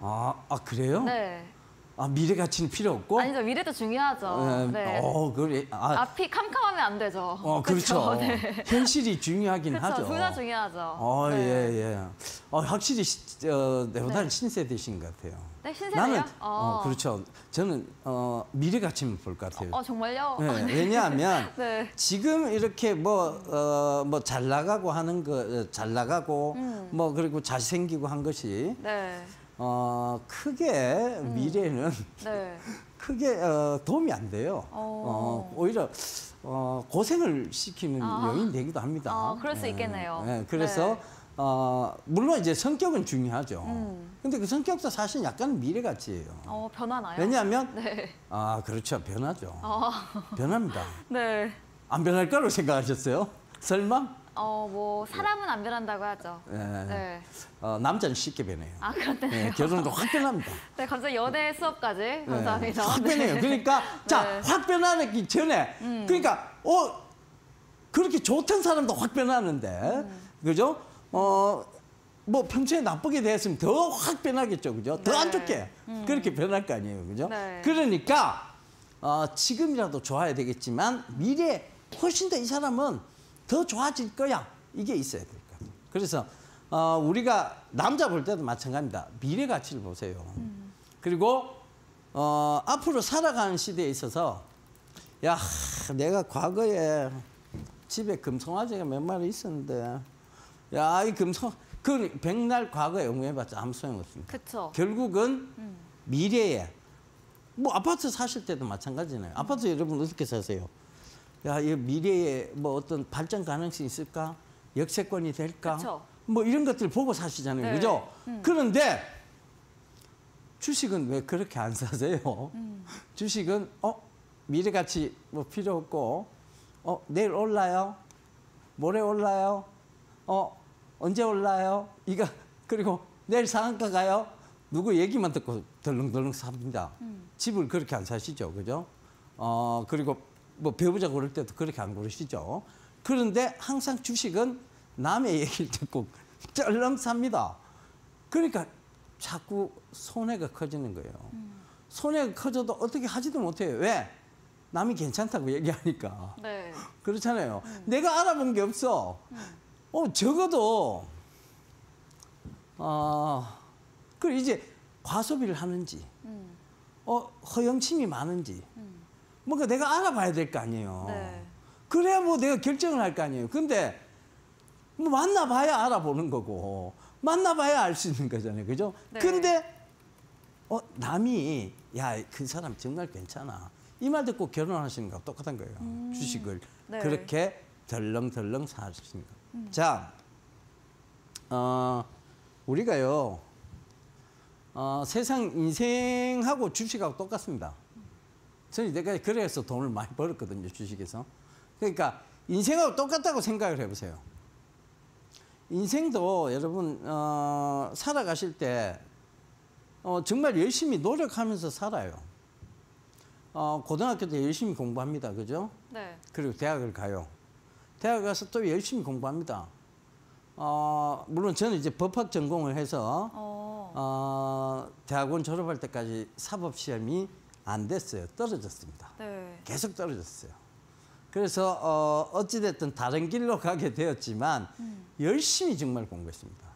그래요? 네. 미래 가치는 필요 없고? 아니죠. 미래도 중요하죠. 네. 그래. 앞이 캄캄하면 안 되죠. 그렇죠. 그쵸? 네. 현실이 중요하긴 그렇죠. 하죠. 둘 다 중요하죠. 예, 네. 예. 확실히 내보다는 네. 신세대신 것 같아요. 네, 신세대요? 나는 그렇죠. 저는 미래 가치만 볼 것 같아요. 정말요? 네, 왜냐하면 네. 지금 이렇게 뭐 잘 나가고 하는 거, 잘 나가고 뭐 그리고 잘생기고 한 것이 네. 크게 미래는 네. 크게 도움이 안 돼요. 오히려 고생을 시키는 요인이 되기도 합니다. 그럴 수 있겠네요. 네, 그래서 물론 이제 성격은 중요하죠. 근데 그 성격도 사실 약간 미래 가치예요. 변하나요? 왜냐하면 네. 그렇죠. 변하죠. 변합니다. 네. 안 변할 거라고 생각하셨어요? 설마? 뭐 사람은 안 변한다고 하죠. 네. 남자는 쉽게 변해요. 그렇네요. 네, 결혼도 확 변합니다. 네, 갑자기 연애 수업까지 감사합니다. 확 변해요. 그러니까 네. 확 변하기 전에 그러니까 그렇게 좋던 사람도 확 변하는데 그죠? 뭐 평소에 나쁘게 대했으면 더 확 변하겠죠, 그죠? 더 안 좋게 그렇게 변할 거 아니에요, 그죠? 네. 그러니까 지금이라도 좋아야 되겠지만 미래에 훨씬 더 이 사람은 더 좋아질 거야. 이게 있어야 될 것 같아요. 그래서 우리가 남자 볼 때도 마찬가지입니다. 미래 가치를 보세요. 그리고 앞으로 살아가는 시대에 있어서 야, 내가 과거에 집에 금송아지가 몇 마리 있었는데 야, 이 그 백날 과거에 응용해봤자 아무 소용없습니다. 그렇죠. 결국은 미래에 뭐 아파트 사실 때도 마찬가지잖아요. 아파트 여러분 어떻게 사세요? 야, 이 미래에 뭐 어떤 발전 가능성이 있을까? 역세권이 될까? 그쵸. 뭐 이런 것들 보고 사시잖아요. 네. 그죠? 그런데 주식은 왜 그렇게 안 사세요? 주식은 미래 가치 뭐 필요 없고 내일 올라요? 모레 올라요? 언제 올라요? 그리고 내일 상한가 가요? 누구 얘기만 듣고 덜렁덜렁 삽니다. 집을 그렇게 안 사시죠. 그죠? 그리고 뭐 배우자 고를 때도 그렇게 안 고르시죠. 그런데 항상 주식은 남의 얘기를 듣고 쩔렁 삽니다. 그러니까 자꾸 손해가 커지는 거예요. 손해가 커져도 어떻게 하지도 못해요. 왜? 남이 괜찮다고 얘기하니까. 네. 그렇잖아요. 내가 알아본 게 없어. 적어도 그 이제 과소비를 하는지, 허영심이 많은지, 뭔가 내가 알아봐야 될 거 아니에요. 네. 그래야 뭐 내가 결정을 할 거 아니에요. 근데 뭐 만나봐야 알아보는 거고, 만나봐야 알 수 있는 거잖아요. 그죠? 네. 근데 남이 야, 그 사람 정말 괜찮아. 이 말 듣고 결혼하시는 거하고 똑같은 거예요. 주식을 네. 그렇게 덜렁덜렁 사시는 거. 자, 우리가요. 세상 인생하고 주식하고 똑같습니다. 저는 내가 그래서 돈을 많이 벌었거든요. 주식에서. 그러니까 인생하고 똑같다고 생각을 해보세요. 인생도 여러분 살아가실 때 정말 열심히 노력하면서 살아요. 고등학교 때 열심히 공부합니다. 그죠? 네. 그리고 대학을 가요. 대학 가서 또 열심히 공부합니다. 물론 저는 이제 법학 전공을 해서 대학원 졸업할 때까지 사법시험이 안 됐어요. 떨어졌습니다. 네. 계속 떨어졌어요. 그래서 어찌됐든 다른 길로 가게 되었지만 열심히 정말 공부했습니다.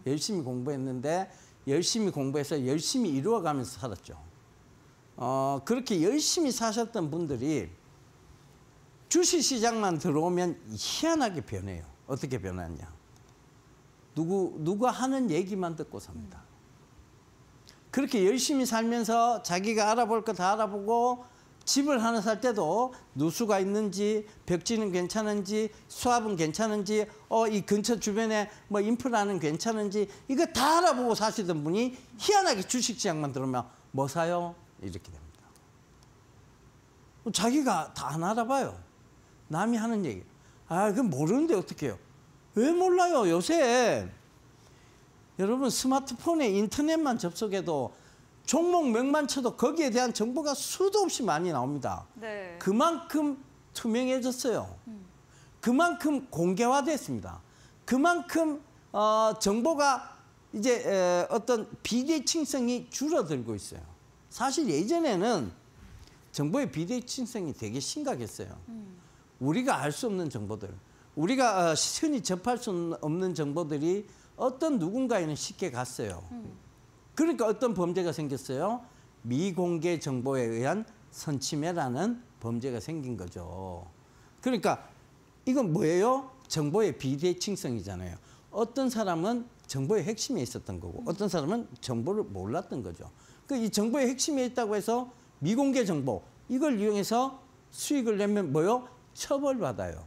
열심히 공부했는데 열심히 공부해서 열심히 이루어가면서 살았죠. 그렇게 열심히 사셨던 분들이 주식시장만 들어오면 희한하게 변해요. 어떻게 변하냐. 누가 하는 얘기만 듣고 삽니다. 그렇게 열심히 살면서 자기가 알아볼 거 다 알아보고 집을 하나 살 때도 누수가 있는지, 벽지는 괜찮은지, 수압은 괜찮은지, 이 근처 주변에 뭐 인프라는 괜찮은지 이거 다 알아보고 사시던 분이 희한하게 주식시장만 들어오면 뭐 사요? 이렇게 됩니다. 자기가 다 안 알아봐요. 남이 하는 얘기. 그건 모르는데 어떻게 해요? 왜 몰라요? 요새 여러분 스마트폰에 인터넷만 접속해도 종목명만 쳐도 거기에 대한 정보가 수도 없이 많이 나옵니다. 네. 그만큼 투명해졌어요. 그만큼 공개화됐습니다. 그만큼 정보가 이제 어떤 비대칭성이 줄어들고 있어요. 사실 예전에는 정보의 비대칭성이 되게 심각했어요. 우리가 알 수 없는 정보들, 우리가 흔히 접할 수 없는 정보들이 어떤 누군가에는 쉽게 갔어요. 그러니까 어떤 범죄가 생겼어요? 미공개 정보에 의한 선침해라는 범죄가 생긴 거죠. 그러니까 이건 뭐예요? 정보의 비대칭성이잖아요. 어떤 사람은 정보의 핵심에 있었던 거고 어떤 사람은 정보를 몰랐던 거죠. 이 정보의 핵심에 있다고 해서 미공개 정보 이걸 이용해서 수익을 내면 뭐요? 처벌받아요.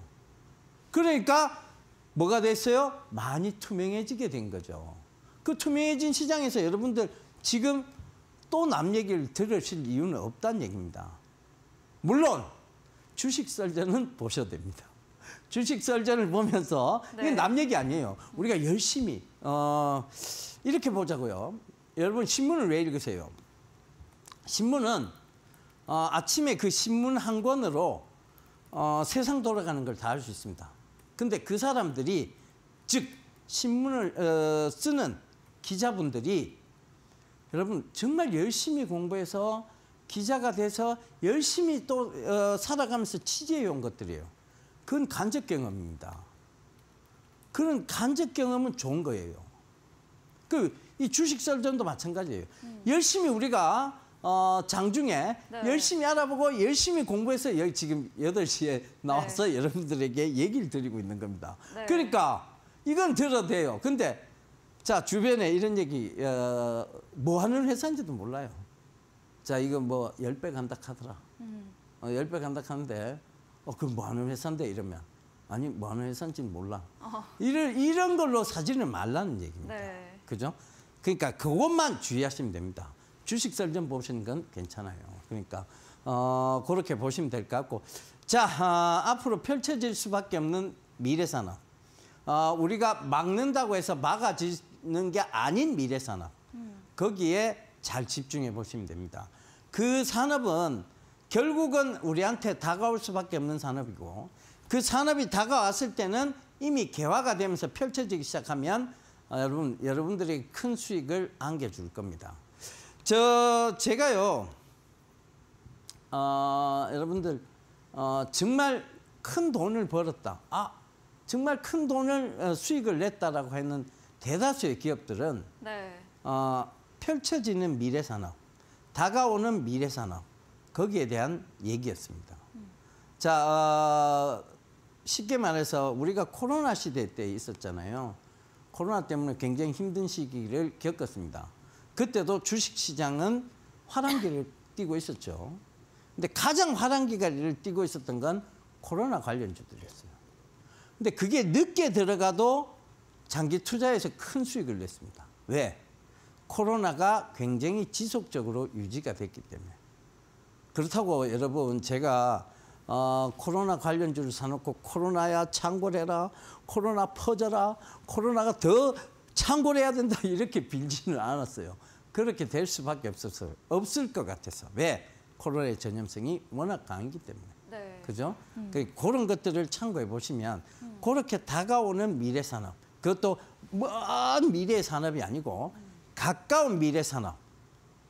그러니까 뭐가 됐어요? 많이 투명해지게 된 거죠. 그 투명해진 시장에서 여러분들 지금 또 남 얘기를 들으실 이유는 없다는 얘기입니다. 물론 주식 썰전은 보셔야 됩니다. 주식 썰전을 보면서 이게 남 얘기 아니에요. 우리가 열심히 이렇게 보자고요. 여러분 신문을 왜 읽으세요? 신문은 아침에 그 신문 한 권으로 세상 돌아가는 걸 다 알 수 있습니다. 근데 그 사람들이 즉 신문을 쓰는 기자분들이 여러분 정말 열심히 공부해서 기자가 돼서 열심히 또 살아가면서 취재해온 것들이에요. 그건 간접 경험입니다. 그런 간접 경험은 좋은 거예요. 이 주식 썰전도 마찬가지예요. 열심히 우리가 장중에 열심히 알아보고 열심히 공부해서 여기 지금 8시에 나와서 여러분들에게 얘기를 드리고 있는 겁니다. 그러니까 이건 들어도 돼요. 근데 자 주변에 이런 얘기 뭐 하는 회사인지도 몰라요. 자 이거 뭐 10배 간다 하더라. 10배 간다 하는데 그럼 뭐 하는 회사인데 이러면 아니 뭐 하는 회사인지는 몰라. 이런 걸로 사지를 말라는 얘기입니다. 그죠? 그러니까 그것만 주의하시면 됩니다. 주식 썰전 보시는 건 괜찮아요. 그러니까 그렇게 보시면 될 것 같고 자 앞으로 펼쳐질 수밖에 없는 미래산업 우리가 막는다고 해서 막아지는 게 아닌 미래산업 거기에 잘 집중해 보시면 됩니다. 그 산업은 결국은 우리한테 다가올 수밖에 없는 산업이고 그 산업이 다가왔을 때는 이미 개화가 되면서 펼쳐지기 시작하면 여러분들이 큰 수익을 안겨줄 겁니다. 제가요, 여러분들, 정말 큰 돈을 벌었다. 정말 큰 돈을 수익을 냈다라고 하는 대다수의 기업들은 펼쳐지는 미래산업, 다가오는 미래산업, 거기에 대한 얘기였습니다. 자, 쉽게 말해서 우리가 코로나 시대 때 있었잖아요. 코로나 때문에 굉장히 힘든 시기를 겪었습니다. 그때도 주식시장은 화랑기를 띠고 있었죠. 근데 가장 화랑기를 띠고 있었던 건 코로나 관련주들이었어요. 근데 그게 늦게 들어가도 장기 투자에서 큰 수익을 냈습니다. 왜? 코로나가 굉장히 지속적으로 유지가 됐기 때문에. 그렇다고 여러분 제가 코로나 관련주를 사놓고 코로나야 창궐해라, 코로나 퍼져라, 코로나가 더 창궐해야 된다 이렇게 빌지는 않았어요. 그렇게 될 수밖에 없을 것 같아서. 왜? 코로나의 전염성이 워낙 강하기 때문에. 네. 그죠? 그런 것들을 참고해 보시면 그렇게 다가오는 미래 산업, 그것도 먼 미래의 산업이 아니고 가까운 미래 산업,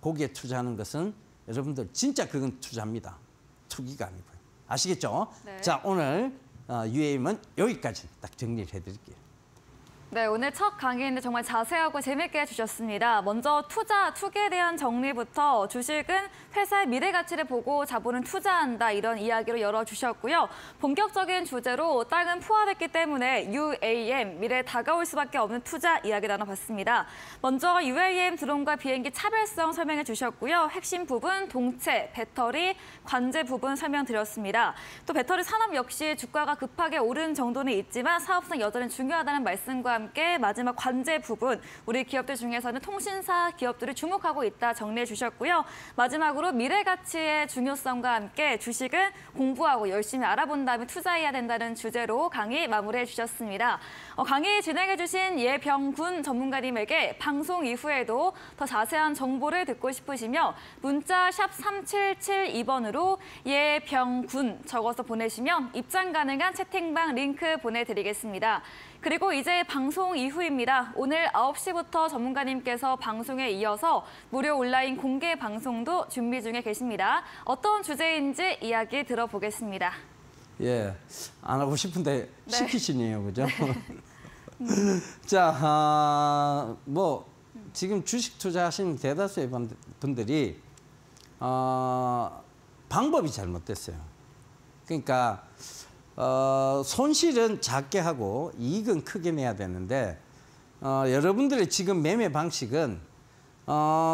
거기에 투자하는 것은 여러분들 진짜 그건 투자입니다. 투기가 아니고요. 아시겠죠? 네. 자, 오늘 UAM은 여기까지 딱 정리를 해드릴게요. 네, 오늘 첫 강의인데 정말 자세하고 재밌게 해주셨습니다. 먼저 투기에 대한 정리부터 주식은 회사의 미래 가치를 보고 자본은 투자한다 이런 이야기로 열어주셨고요. 본격적인 주제로 땅은 포함했기 때문에 UAM, 미래에 다가올 수밖에 없는 투자 이야기 나눠봤습니다. 먼저 UAM 드론과 비행기 차별성 설명해 주셨고요. 핵심 부분, 동체, 배터리, 관제 부분 설명드렸습니다. 또 배터리 산업 역시 주가가 급하게 오른 정도는 있지만 사업성 여전히 중요하다는 말씀과 함께 마지막 관제 부분, 우리 기업들 중에서는 통신사 기업들을 주목하고 있다 정리해 주셨고요. 마지막으로 미래 가치의 중요성과 함께 주식은 공부하고 열심히 알아본 다음에 투자해야 된다는 주제로 강의 마무리해 주셨습니다. 강의 진행해 주신 예병군 전문가님에게 방송 이후에도 더 자세한 정보를 듣고 싶으시며 문자 샵 3772번으로 예병군 적어서 보내시면 입장 가능한 채팅방 링크 보내드리겠습니다. 그리고 이제 방송 이후입니다. 오늘 9시부터 전문가님께서 방송에 이어서 무료 온라인 공개 방송도 준비 중에 계십니다. 어떤 주제인지 이야기 들어보겠습니다. 예, 안 하고 싶은데 네. 시키시네요, 그죠? 자, 지금 주식 투자하시는 대다수의 분들이 방법이 잘못됐어요. 그러니까 손실은 작게 하고 이익은 크게 내야 되는데 여러분들의 지금 매매 방식은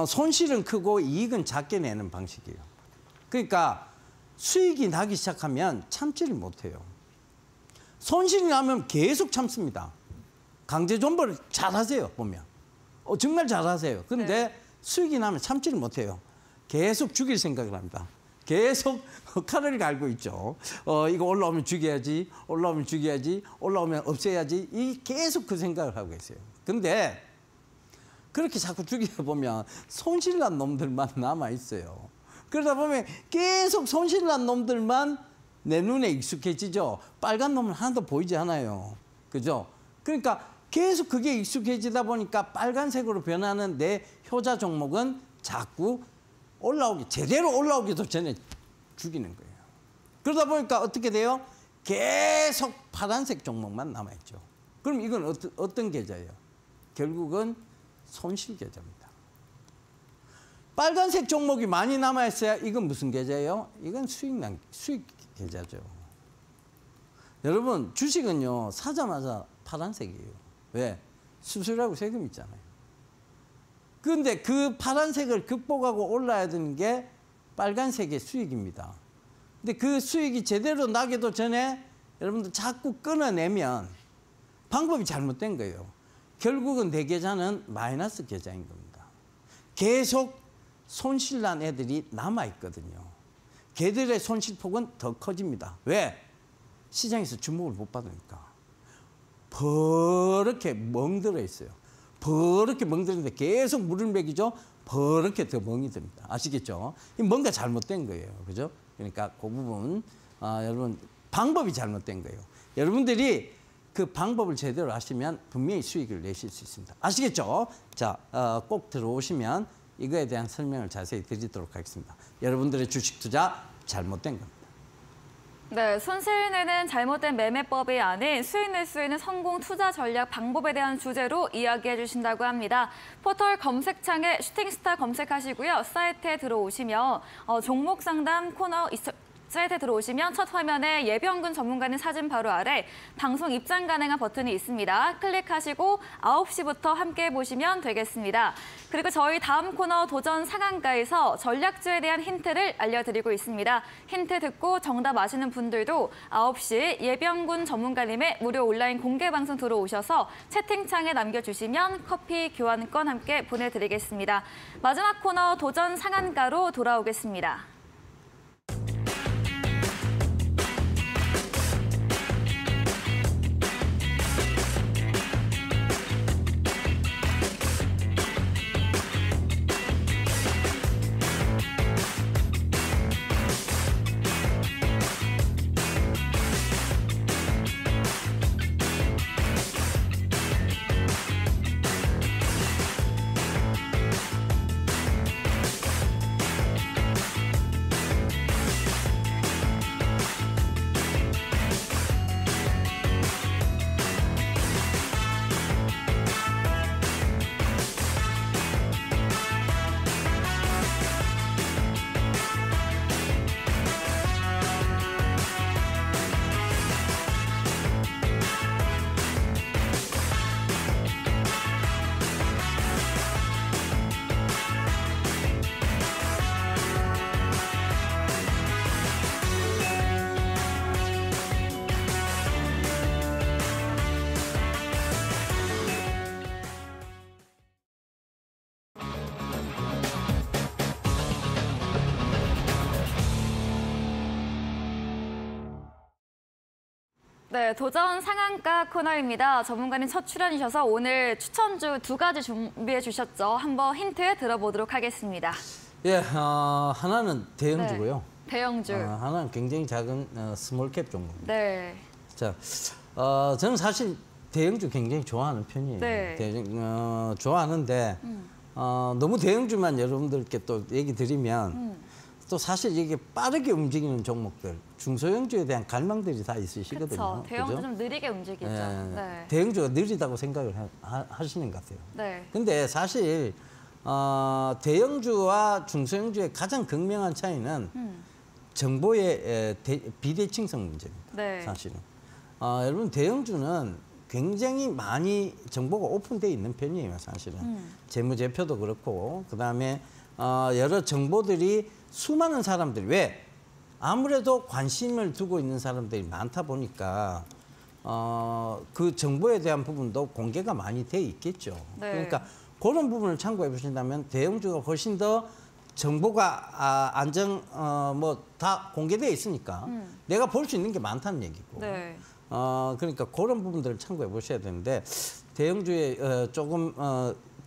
손실은 크고 이익은 작게 내는 방식이에요. 그러니까 수익이 나기 시작하면 참지를 못해요. 손실이 나면 계속 참습니다. 강제 존버를 잘하세요, 보면. 정말 잘하세요. 근데 네. 수익이 나면 참지를 못해요. 계속 죽일 생각을 합니다. 계속 칼을 갈고 있죠. 이거 올라오면 죽여야지, 올라오면 죽여야지, 올라오면 없애야지. 계속 그 생각을 하고 계세요. 근데 그렇게 자꾸 죽이다 보면 손실난 놈들만 남아 있어요. 그러다 보면 계속 손실난 놈들만 내 눈에 익숙해지죠. 빨간 놈은 하나도 보이지 않아요. 그죠? 그러니까 계속 그게 익숙해지다 보니까 빨간색으로 변하는 내 효자 종목은 자꾸 제대로 올라오기도 전에 죽이는 거예요. 그러다 보니까 어떻게 돼요? 계속 파란색 종목만 남아있죠. 그럼 이건 어떤 계좌예요? 결국은 손실 계좌입니다. 빨간색 종목이 많이 남아있어야 이건 무슨 계좌예요? 이건 수익 계좌죠. 여러분, 주식은요, 사자마자 파란색이에요. 왜? 수수료하고 세금 있잖아요. 그런데 그 파란색을 극복하고 올라야 되는 게 빨간색의 수익입니다. 근데 그 수익이 제대로 나기도 전에 여러분들 자꾸 끊어내면 방법이 잘못된 거예요. 결국은 내 계좌는 마이너스 계좌인 겁니다. 계속 손실난 애들이 남아있거든요. 걔들의 손실폭은 더 커집니다. 왜? 시장에서 주목을 못 받으니까. 버렇게 멍들어 있어요. 버렇게 멍들었는데 계속 물을 먹이죠. 버렇게 더 멍이 듭니다. 아시겠죠? 뭔가 잘못된 거예요. 그죠? 그러니까 그 부분 여러분 방법이 잘못된 거예요. 여러분들이 그 방법을 제대로 하시면 분명히 수익을 내실 수 있습니다. 아시겠죠? 자, 꼭 들어오시면 이거에 대한 설명을 자세히 드리도록 하겠습니다. 여러분들의 주식 투자 잘못된 겁니다. 네, 손실내는 잘못된 매매법이 아닌 수익 낼 수 있는 성공 투자 전략 방법에 대한 주제로 이야기해 주신다고 합니다. 포털 검색창에 슈팅스타 검색하시고요. 사이트에 들어오시면 종목 상담 코너 사이트에 들어오시면 첫 화면에 예비연금 전문가님 사진 바로 아래 방송 입장 가능한 버튼이 있습니다. 클릭하시고 9시부터 함께 보시면 되겠습니다. 그리고 저희 다음 코너 도전 상한가에서 전략주에 대한 힌트를 알려드리고 있습니다. 힌트 듣고 정답 아시는 분들도 9시 예비연금 전문가님의 무료 온라인 공개 방송 들어오셔서 채팅창에 남겨주시면 커피 교환권 함께 보내드리겠습니다. 마지막 코너 도전 상한가로 돌아오겠습니다. 네, 도전 상한가 코너입니다. 전문가님 첫 출연이셔서 오늘 추천주 2가지 준비해 주셨죠. 한번 힌트 들어보도록 하겠습니다. 예, 하나는 대형주고요. 네, 대형주. 하나는 굉장히 작은 스몰캡 종목입니다. 네. 자, 저는 사실 대형주 굉장히 좋아하는 편이에요. 네. 좋아하는데 너무 대형주만 여러분들께 또 얘기 드리면 또 사실 이게 빠르게 움직이는 종목들, 중소형주에 대한 갈망들이 다 있으시거든요. 그렇죠. 대형주 그죠? 좀 느리게 움직이죠. 네. 대형주가 느리다고 생각을 하시는 것 같아요. 네. 근데 사실 대형주와 중소형주의 가장 극명한 차이는 정보의 비대칭성 문제입니다. 네. 사실은. 여러분 대형주는 굉장히 많이 정보가 오픈되어 있는 편이에요. 사실은. 재무제표도 그렇고 그다음에 여러 정보들이 수많은 사람들이 왜? 아무래도 관심을 두고 있는 사람들이 많다 보니까 그 정보에 대한 부분도 공개가 많이 돼 있겠죠. 네. 그러니까 그런 부분을 참고해 보신다면 대형주가 훨씬 더 정보가 뭐 다 공개되어 있으니까 내가 볼 수 있는 게 많다는 얘기고. 네. 그러니까 그런 부분들을 참고해 보셔야 되는데 대형주의 조금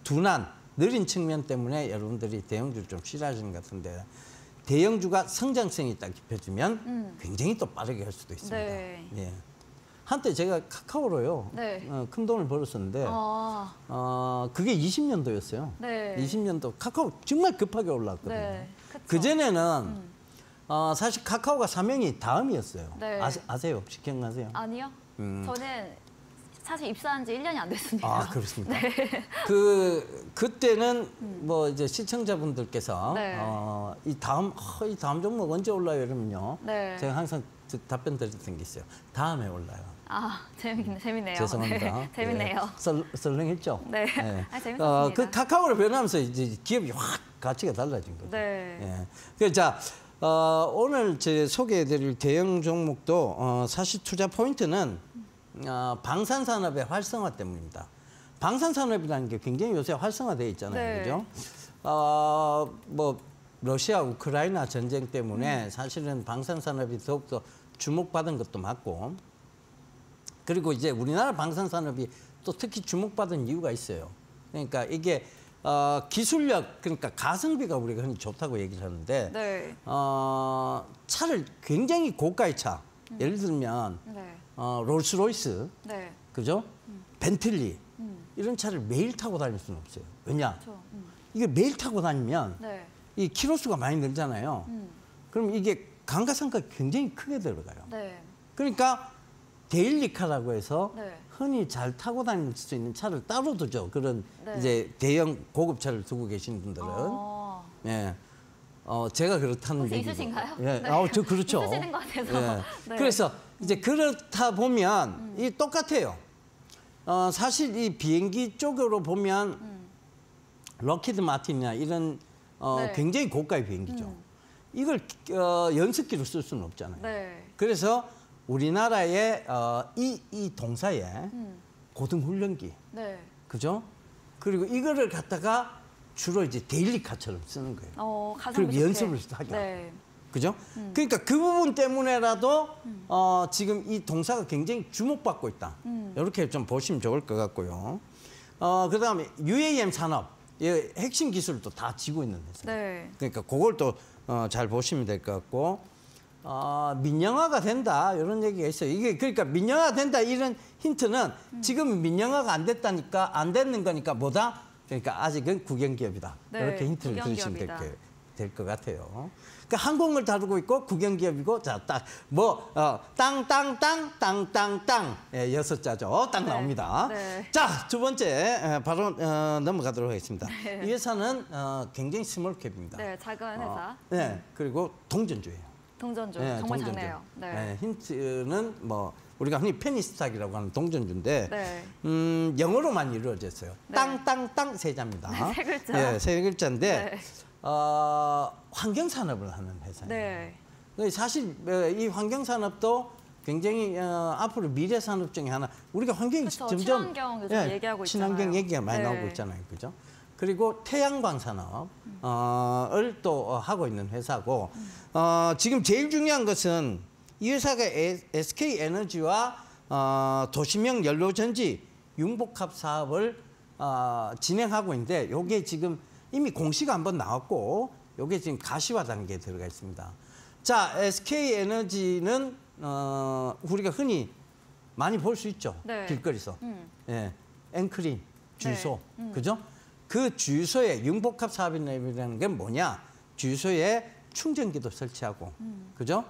둔한 느린 측면 때문에 여러분들이 대형주를 좀 싫어하시는 것 같은데 대형주가 성장성이 딱 깊어지면 굉장히 또 빠르게 할 수도 있습니다. 네. 예. 한때 제가 카카오로요. 네. 큰 돈을 벌었었는데 그게 20년도였어요. 네. 20년도 카카오 정말 급하게 올랐거든요. 네. 그쵸. 그전에는 사실 카카오가 사명이 다음이었어요. 네. 아세요? 혹시 기억나세요? 아니요. 저는 사실 입사한 지 1년이 안 됐습니다. 아, 그렇습니까? 네. 그때는 뭐 이제 시청자분들께서 네. 이 다음 종목 언제 올라요? 이러면요. 네. 제가 항상 답변 드렸던 게 있어요. 다음에 올라요. 아, 재밌네요. 죄송합니다. 네, 재밌네요. 썰렁했죠? 네. 재밌었습니다. 그 카카오를 변하면서 이제 기업이 확 가치가 달라진 거죠. 네. 예. 그래서 자, 오늘 제 소개해드릴 대형 종목도 사실 투자 포인트는 방산산업의 활성화 때문입니다. 방산산업이라는 게 굉장히 요새 활성화되어 있잖아요. 네. 그죠? 뭐 러시아 우크라이나 전쟁 때문에 사실은 방산산업이 더욱더 주목받은 것도 맞고 그리고 이제 우리나라 방산산업이 또 특히 주목받은 이유가 있어요. 그러니까 이게 기술력, 그러니까 가성비가 우리가 흔히 좋다고 얘기를 하는데 네. 차를 굉장히 고가의 차, 예를 들면 네. 롤스로이스, 네. 그죠? 벤틀리 이런 차를 매일 타고 다닐 수는 없어요. 왜냐? 그렇죠. 이게 매일 타고 다니면 네. 이 키로수가 많이 늘잖아요. 그럼 이게 감가상각이 굉장히 크게 들어가요. 네. 그러니까 데일리카라고 해서 네. 흔히 잘 타고 다닐 수 있는 차를 따로 두죠. 그런 네. 이제 대형 고급차를 두고 계신 분들은. 아. 예. 제가 그렇다는 혹시 얘기고. 있으신가요? 예, 네. 저 그렇죠. 있으시는 것 같아서. 예. 네. 그래서 이제 그렇다 보면 이 똑같아요. 사실 이 비행기 쪽으로 보면 럭키드 마틴이나 이런 네. 굉장히 고가의 비행기죠. 이걸 연습기로 쓸 수는 없잖아요. 네. 그래서 우리나라의 이 동사에 고등훈련기, 네. 그죠? 그리고 이거를 갖다가 주로 이제 데일리카처럼 쓰는 거예요. 가성비 그리고 좋게. 연습을 하게. 네. 그죠? 그러니까 그 부분 때문에라도 지금 이 동사가 굉장히 주목받고 있다. 이렇게 좀 보시면 좋을 것 같고요. 그다음에 UAM 산업, 이 핵심 기술도 다 지고 있는 회사. 네. 그러니까 그걸 또 잘 보시면 될 것 같고, 민영화가 된다 이런 얘기가 있어요. 이게 그러니까 민영화 된다 이런 힌트는 지금 민영화가 안 됐다니까 안 되는 거니까 뭐다? 그러니까 아직은 국영기업이다. 네, 이렇게 힌트를 들으시면 국영기업이다. 될 것 같아요. 그러니까 항공을 다루고 있고 국영기업이고 자 딱 뭐 땅땅땅 예, 6자죠. 딱 네. 나옵니다. 네. 자, 두 번째 바로 넘어가도록 하겠습니다. 네. 이 회사는 굉장히 스몰캡입니다. 네, 작은 회사. 네, 그리고 동전주예요. 동전주. 네, 정말 동전주. 작네요. 네. 네, 힌트는 뭐 우리가 흔히 페니스탁이라고 하는 동전주인데 네. 영어로만 이루어졌어요. 네. 땅땅땅 세 자입니다. 네, 세 글자. 네, 세 글자인데 네. 환경산업을 하는 회사예요. 네. 사실 이 환경산업도 굉장히 앞으로 미래 산업 중에 하나. 우리가 환경이 그쵸, 점점 친환경 요즘 얘기하고 친환경 있잖아요. 얘기가 많이 네. 나오고 있잖아요, 그죠? 그리고 태양광 산업을 또 하고 있는 회사고 지금 제일 중요한 것은 이 회사가 SK 에너지와 도시명 연료전지 융복합 사업을 진행하고 있는데 요게 지금 이미 공시가 한번 나왔고 요게 지금 가시화 단계에 들어가 있습니다. 자, SK 에너지는 우리가 흔히 많이 볼 수 있죠. 네. 길거리에서. 예, 앵크림, 주유소, 네. 그죠? 그 주유소에 융복합 사업이라는 게 뭐냐? 주유소에 충전기도 설치하고, 그죠?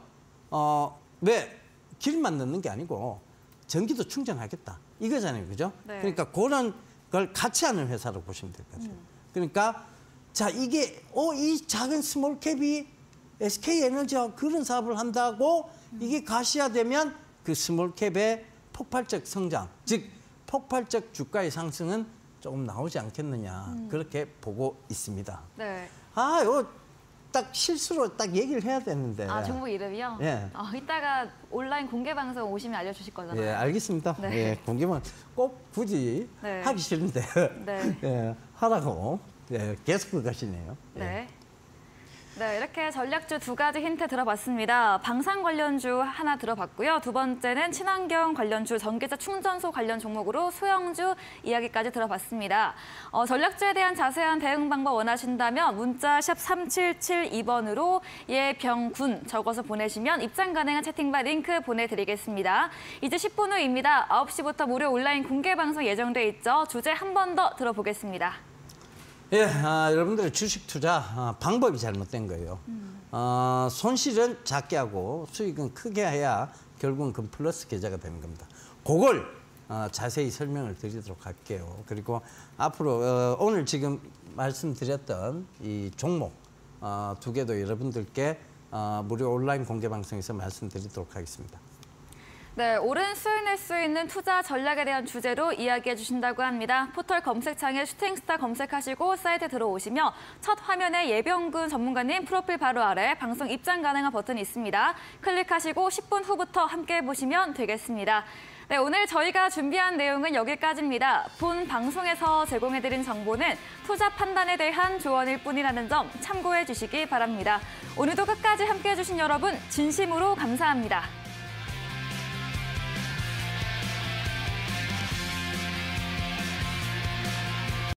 왜 길만 넣는 게 아니고 전기도 충전하겠다 이거잖아요, 그죠? 네. 그러니까 그런 걸 같이 하는 회사로 보시면 될 것 같아요. 그러니까 자 이게 이 작은 스몰캡이 SK 에너지와 그런 사업을 한다고 이게 가시화되면 그 스몰캡의 폭발적 성장, 즉 폭발적 주가의 상승은 조금 나오지 않겠느냐 그렇게 보고 있습니다. 네. 이거 딱 실수로 딱 얘기를 해야 되는데. 종목 이름이요? 예. 이따가 온라인 공개 방송 오시면 알려주실 거잖아요. 예, 알겠습니다. 네. 예, 공개만 꼭 굳이 네. 하기 싫은데 네. 예, 하라고 계속 가시네요. 예. 네. 네, 이렇게 전략주 두 가지 힌트 들어봤습니다. 방산 관련주 하나 들어봤고요. 두 번째는 친환경 관련주, 전기차 충전소 관련 종목으로 소형주 이야기까지 들어봤습니다. 전략주에 대한 자세한 대응 방법 원하신다면 문자 샵 3772번으로 예병군 적어서 보내시면 입장 가능한 채팅바 링크 보내드리겠습니다. 이제 10분 후입니다. 9시부터 무료 온라인 공개 방송 예정돼 있죠. 주제 한 번 더 들어보겠습니다. 예, 여러분들의 주식 투자 방법이 잘못된 거예요. 손실은 작게 하고 수익은 크게 해야 결국은 그 플러스 계좌가 되는 겁니다. 그걸 자세히 설명을 드리도록 할게요. 그리고 앞으로 오늘 지금 말씀드렸던 이 종목 두 개도 여러분들께 무료 온라인 공개 방송에서 말씀드리도록 하겠습니다. 네, 오른 수익낼 수 있는 투자 전략에 대한 주제로 이야기해 주신다고 합니다. 포털 검색창에 슈팅스타 검색하시고 사이트 들어오시면 첫 화면에 예병군 전문가님 프로필 바로 아래 방송 입장 가능한 버튼이 있습니다. 클릭하시고 10분 후부터 함께 보시면 되겠습니다. 네, 오늘 저희가 준비한 내용은 여기까지입니다. 본 방송에서 제공해드린 정보는 투자 판단에 대한 조언일 뿐이라는 점 참고해 주시기 바랍니다. 오늘도 끝까지 함께해 주신 여러분 진심으로 감사합니다.